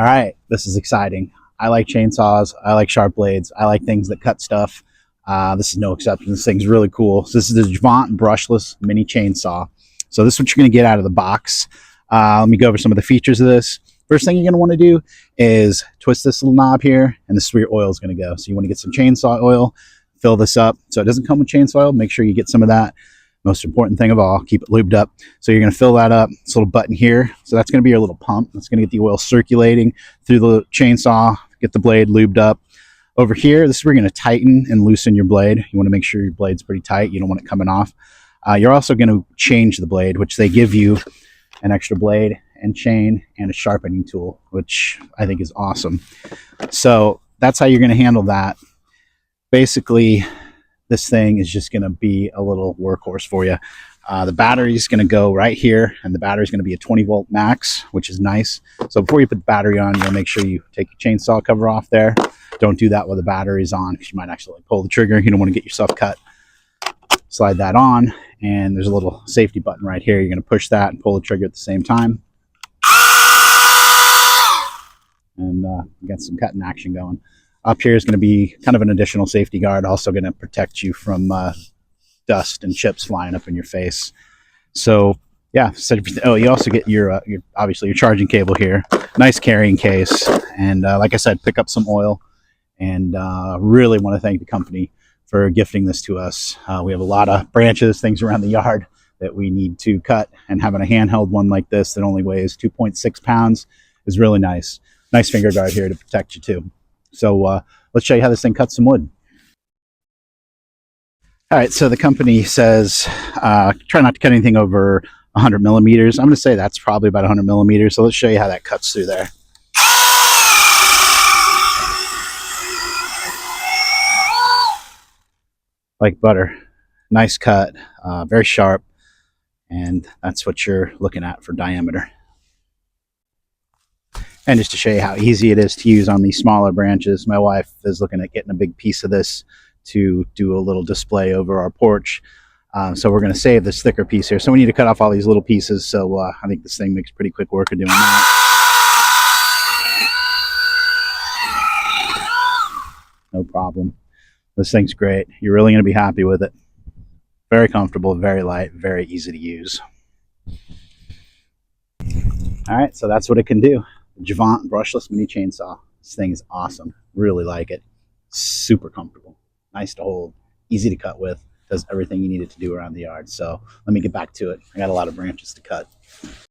All right, this is exciting. I like chainsaws. I like sharp blades. I like things that cut stuff. This is no exception. This thing's really cool. So this is the Javant Brushless mini chainsaw. So this is what you're going to get out of the box. Let me go over some of the features of this. First thing you're going to want to do is twist this little knob here, and this is where your oil is going to go. So you want to get some chainsaw oil, fill this up. So it doesn't come with chainsaw oil. Make sure you get some of that. Most important thing of all, keep it lubed up. So you're going to fill that up. This little button here. So that's going to be your little pump. That's going to get the oil circulating through the chainsaw, get the blade lubed up. Over here, this is where you're going to tighten and loosen your blade. You want to make sure your blade's pretty tight. You don't want it coming off. You're also going to change the blade, which they give you an extra blade and chain and a sharpening tool, which I think is awesome. So that's how you're going to handle that. Basically, this thing is just going to be a little workhorse for you. The battery is going to go right here, and the battery is going to be a 20-volt max, which is nice. So before you put the battery on, you'll make sure you take your chainsaw cover off there. Don't do that while the battery is on, because you might actually pull the trigger. You don't want to get yourself cut. Slide that on, and there's a little safety button right here. You're going to push that and pull the trigger at the same time. And you got some cutting action going. Up here is going to be kind of an additional safety guard, also going to protect you from dust and chips flying up in your face. So yeah, oh, you also get your obviously your charging cable here, nice carrying case, and like I said, pick up some oil. And really want to thank the company for gifting this to us. We have a lot of branches, things around the yard that we need to cut, and having a handheld one like this that only weighs 2.6 pounds is really nice. Nice finger guard here to protect you too. So let's show you how this thing cuts some wood. All right, so the company says try not to cut anything over 100 millimeters. I'm going to say that's probably about 100 millimeters. So let's show you how that cuts through there. Like butter. Nice cut, very sharp, and that's what you're looking at for diameter. And just to show you how easy it is to use on these smaller branches, my wife is looking at getting a big piece of this to do a little display over our porch. So we're going to save this thicker piece here. So we need to cut off all these little pieces. So I think this thing makes pretty quick work of doing that. No problem. This thing's great. You're really going to be happy with it. Very comfortable, very light, very easy to use. All right, so that's what it can do. Javant Brushless Mini Chainsaw. This thing is awesome. Really like it. Super comfortable. Nice to hold. Easy to cut with. Does everything you need it to do around the yard. So let me get back to it. I got a lot of branches to cut.